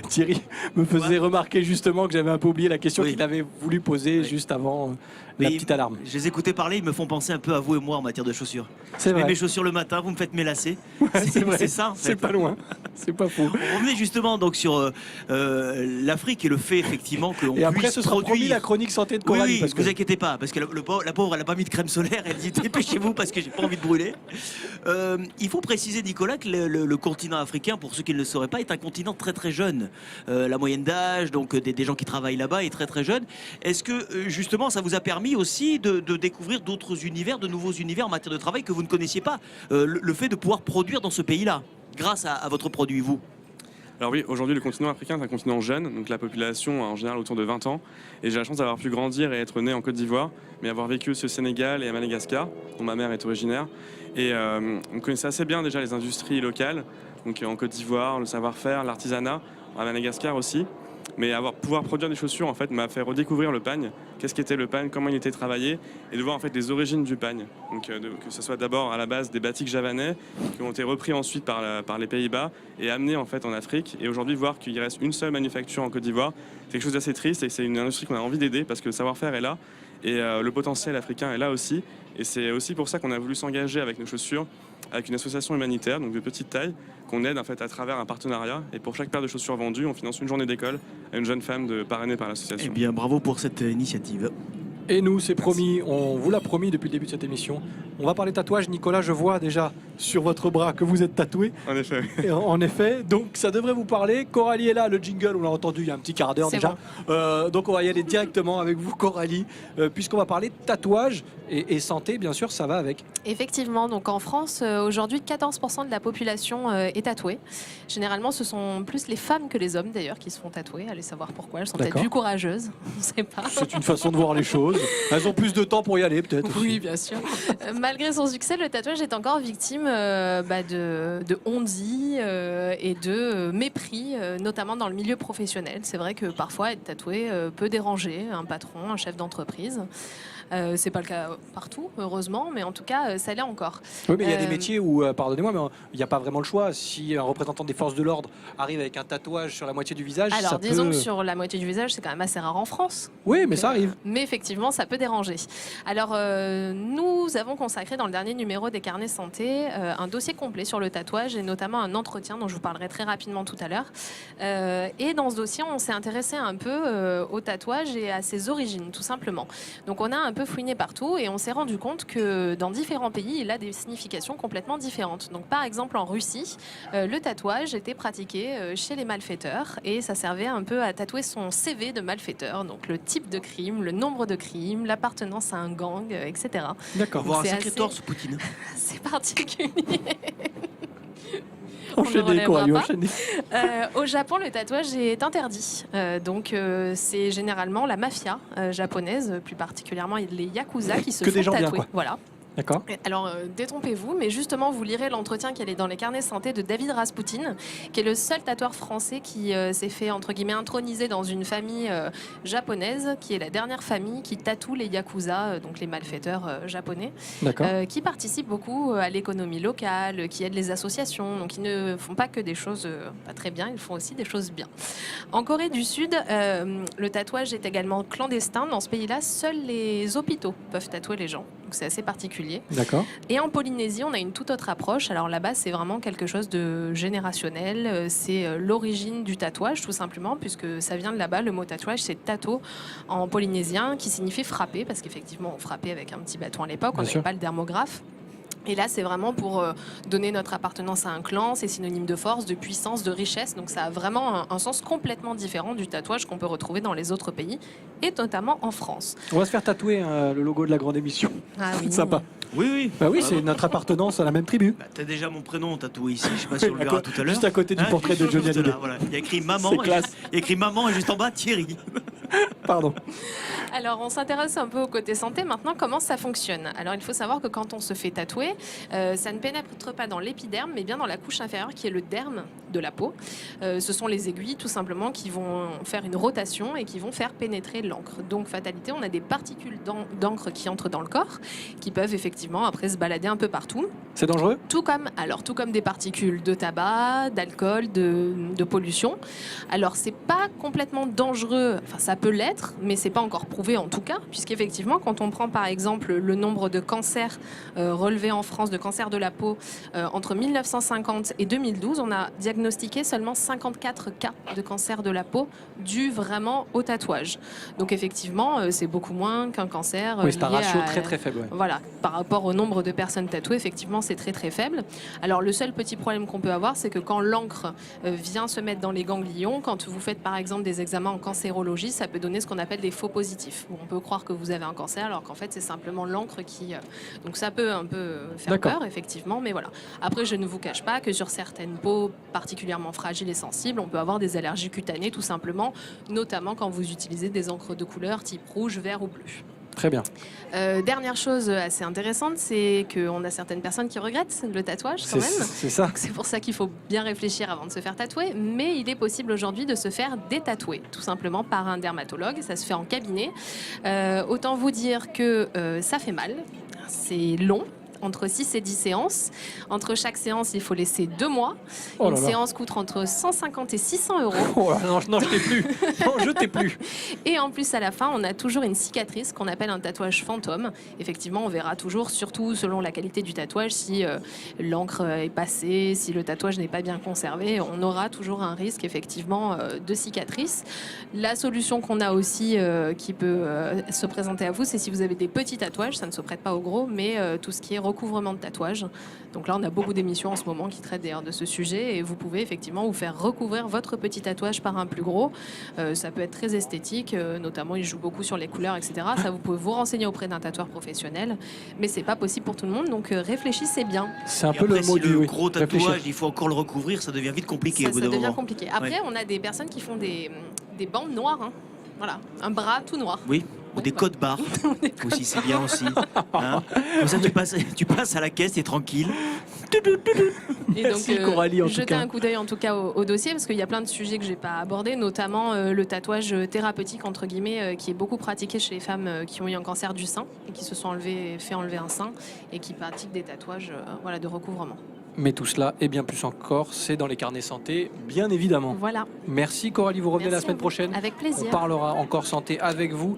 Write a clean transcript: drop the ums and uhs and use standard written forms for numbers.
Thierry me faisait remarquer justement que j'avais un peu oublié la question Oui. qu'il avait voulu poser juste avant la petite alarme. Je les écoutais parler, ils me font penser un peu à vous et moi en matière de chaussures. C'est Je mets vrai. mes chaussures le matin, vous me faites mes lacets. C'est vrai. C'est ça en fait. C'est pas loin. C'est pas faux. On revenait justement donc sur l'Afrique et le fait effectivement qu'on puisse Et après, ce sera promis produire. la chronique santé de Coralie. Oui, parce que... vous inquiétez pas, parce que la pauvre, elle n'a pas mis de crème solaire, elle dit dépêchez-vous parce que j'ai pas envie de brûler. Il faut préciser, Nicolas, que le continent africain, pour ceux qui ne le sauraient pas, est un continent très très jeune. La moyenne d'âge, donc des gens qui travaillent là-bas, est très très jeune. Est-ce que justement, ça vous a permis aussi de découvrir d'autres univers, de nouveaux univers en matière de travail que vous ne connaissiez pas, le fait de pouvoir produire dans ce pays-là, grâce à votre produit, vous? Alors oui, aujourd'hui le continent africain est un continent jeune, donc la population a en général autour de 20 ans. Et j'ai la chance d'avoir pu grandir et être né en Côte d'Ivoire, mais avoir vécu aussi au Sénégal et à Madagascar, dont ma mère est originaire. Et on connaissait assez bien déjà les industries locales, donc en Côte d'Ivoire, le savoir-faire, l'artisanat, à Madagascar aussi. Mais pouvoir produire des chaussures en fait m'a fait redécouvrir le pagne. Qu'est-ce qu'était le pagne, comment il était travaillé, et de voir en fait les origines du pagne. Donc que ce soit d'abord à la base des batiks javanais qui ont été repris ensuite par les Pays-Bas et amenés en fait en Afrique. Et aujourd'hui voir qu'il reste une seule manufacture en Côte d'Ivoire, c'est quelque chose d'assez triste et c'est une industrie qu'on a envie d'aider parce que le savoir-faire est là et le potentiel africain est là aussi. Et c'est aussi pour ça qu'on a voulu s'engager avec nos chaussures avec une association humanitaire, donc de petite taille, qu'on aide en fait à travers un partenariat. Et pour chaque paire de chaussures vendues, on finance une journée d'école à une jeune femme parrainée par l'association. Eh bien, bravo pour cette initiative. Et nous, c'est promis, on vous l'a promis depuis le début de cette émission. On va parler tatouage. Nicolas, je vois déjà sur votre bras que vous êtes tatoué. En effet. Et en effet, donc ça devrait vous parler. Coralie est là, le jingle, on l'a entendu il y a un petit quart d'heure C'est déjà. Donc on va y aller directement avec vous, Coralie, puisqu'on va parler tatouage et santé, bien sûr, ça va avec. Effectivement, donc en France, aujourd'hui, 14% de la population est tatouée. Généralement, ce sont plus les femmes que les hommes d'ailleurs qui se font tatouer. Allez savoir pourquoi, elles sont peut-être D'accord. plus courageuses, on ne sait pas. C'est une façon de voir les choses. Elles ont plus de temps pour y aller, peut-être. Oui, bien sûr. Malgré son succès, le tatouage est encore victime de on-dit et de mépris, notamment dans le milieu professionnel. C'est vrai que parfois, être tatoué peut déranger un patron, un chef d'entreprise. C'est pas le cas partout, heureusement, mais en tout cas, ça l'est encore. Oui, mais il y a des métiers où, pardonnez-moi, mais il n'y a pas vraiment le choix. Si un représentant des forces de l'ordre arrive avec un tatouage sur la moitié du visage, Alors, ça disons peut... que sur la moitié du visage, c'est quand même assez rare en France. Oui, mais ça arrive. Mais effectivement, ça peut déranger. Alors, nous avons consacré dans le dernier numéro des carnets santé un dossier complet sur le tatouage et notamment un entretien dont je vous parlerai très rapidement tout à l'heure. Et dans ce dossier, on s'est intéressé un peu au tatouage et à ses origines, tout simplement. Donc, on a un peu fouiné partout et on s'est rendu compte que dans différents pays, il a des significations complètement différentes. Donc, par exemple, en Russie, le tatouage était pratiqué chez les malfaiteurs et ça servait un peu à tatouer son CV de malfaiteur, donc le type de crime, le nombre de crimes, l'appartenance à un gang, etc. D'accord. Voir un C'est sacré assez- torse, Poutine. C'est particulier. Enchaînez, relèvera Coralie, pas. enchaînez. Au Japon, le tatouage est interdit. C'est généralement la mafia japonaise, plus particulièrement les yakuza qui se Que font des gens bien, tatouer. quoi. Voilà. D'accord. Alors, détrompez-vous, mais justement, vous lirez l'entretien qui est dans les carnets santé de David Rasputin, qui est le seul tatoueur français qui s'est fait, entre guillemets, introniser dans une famille japonaise, qui est la dernière famille qui tatoue les yakuza, donc les malfaiteurs japonais, D'accord. qui participent beaucoup à l'économie locale, qui aident les associations. Donc, ils ne font pas que des choses pas très bien, ils font aussi des choses bien. En Corée du Sud, le tatouage est également clandestin. Dans ce pays-là, seuls les hôpitaux peuvent tatouer les gens. Donc, c'est assez particulier. D'accord. Et en Polynésie, on a une toute autre approche. Alors là-bas, c'est vraiment quelque chose de générationnel. C'est l'origine du tatouage, tout simplement, puisque ça vient de là-bas. Le mot tatouage, c'est tato en polynésien, qui signifie frapper, parce qu'effectivement, on frappait avec un petit bâton à l'époque. On Bien n'avait sûr. pas le dermographe. Et là, c'est vraiment pour donner notre appartenance à un clan. C'est synonyme de force, de puissance, de richesse. Donc ça a vraiment un sens complètement différent du tatouage qu'on peut retrouver dans les autres pays, et notamment en France. On va se faire tatouer le logo de la grande émission. Ah oui. Sympa. Oui, oui. Bah oui, c'est notre appartenance à la même tribu. Bah, t'as déjà mon prénom tatoué ici, je sais pas si on le verra tout à l'heure. Juste à côté du Hein, portrait de juste Johnny là, Hallyday. voilà. Il y a écrit maman, C'est classe. il y a écrit maman et juste en bas Thierry. Pardon. Alors, on s'intéresse un peu au côté santé. Maintenant, comment ça fonctionne? Alors, il faut savoir que quand on se fait tatouer, ça ne pénètre pas dans l'épiderme, mais bien dans la couche inférieure qui est le derme de la peau. Ce sont les aiguilles, tout simplement, qui vont faire une rotation et qui vont faire pénétrer l'encre. Donc, fatalité, on a des particules d'encre qui entrent dans le corps, qui peuvent effectivement après se balader un peu partout. C'est dangereux? Tout comme des particules de tabac, d'alcool, de pollution. Alors, c'est pas complètement dangereux, enfin, ça peut l'être, mais c'est pas encore prouvé en tout cas, puisqu'effectivement, quand on prend par exemple le nombre de cancers relevés en France, de cancers de la peau, entre 1950 et 2012, on a diagnostiqué seulement 54 cas de cancer de la peau dus vraiment au tatouage. Donc, effectivement, c'est beaucoup moins qu'un cancer. Oui, c'est un lié ratio à- très très faible. Ouais. Voilà, par rapport au nombre de personnes tatouées, effectivement, c'est très très faible. Alors, le seul petit problème qu'on peut avoir, c'est que quand l'encre vient se mettre dans les ganglions, quand vous faites par exemple des examens en cancérologie, ça peut donner ce qu'on appelle des faux positifs. Où on peut croire que vous avez un cancer, alors qu'en fait, c'est simplement l'encre qui. Donc, ça peut un peu faire D'accord. peur, effectivement, mais voilà. Après, je ne vous cache pas que sur certaines peaux particulièrement fragiles et sensibles, on peut avoir des allergies cutanées, tout simplement, notamment quand vous utilisez des encres de couleur type rouge, vert ou bleu. Très bien. Dernière chose assez intéressante, c'est qu'on a certaines personnes qui regrettent le tatouage quand même. C'est ça. C'est pour ça qu'il faut bien réfléchir avant de se faire tatouer. Mais il est possible aujourd'hui de se faire détatouer, tout simplement par un dermatologue. Ça se fait en cabinet. Autant vous dire que ça fait mal. C'est long. Entre 6 et 10 séances. Entre chaque séance, il faut laisser 2 mois. Oh Une là là. séance coûte entre 150 et 600 euros. Oh là, non, je t'ai plus. Non, je t'ai plus. Et en plus, à la fin, on a toujours une cicatrice qu'on appelle un tatouage fantôme. Effectivement, on verra toujours, surtout selon la qualité du tatouage, si l'encre est passée, si le tatouage n'est pas bien conservé, on aura toujours un risque, effectivement, de cicatrice. La solution qu'on a aussi, qui peut se présenter à vous, c'est si vous avez des petits tatouages, ça ne se prête pas au gros, mais tout ce qui est recouvrement de tatouage. Donc là, on a beaucoup d'émissions en ce moment qui traitent d'ailleurs de ce sujet, et vous pouvez effectivement vous faire recouvrir votre petit tatouage par un plus gros. Ça peut être très esthétique, notamment il joue beaucoup sur les couleurs, etc. Ça, vous pouvez vous renseigner auprès d'un tatoueur professionnel, mais c'est pas possible pour tout le monde, donc réfléchissez bien. C'est un Et peu après, le mot si du le oui. gros Réfléchir. tatouage, il faut encore le recouvrir, ça devient vite compliqué Ça, au bout ça d'un devient moment. compliqué. Après, Ouais. on a des personnes qui font des bandes noires. Hein. Voilà, un bras tout noir. Oui, ou des codes barres aussi, c'est bien aussi. Hein. Comme ça, tu passes à la caisse, t'es tranquille. Et Merci, Coralie, en tout jetez cas. un coup d'œil en tout cas au dossier, parce qu'il y a plein de sujets que j'ai pas abordés, notamment le tatouage thérapeutique entre guillemets, qui est beaucoup pratiqué chez les femmes qui ont eu un cancer du sein et qui se sont fait enlever un sein et qui pratiquent des tatouages voilà, de recouvrement. Mais tout cela et bien plus encore, c'est dans les carnets santé, bien évidemment. Voilà. Merci Coralie, vous revenez Merci la à semaine vous. prochaine. Avec plaisir. On parlera encore santé avec vous.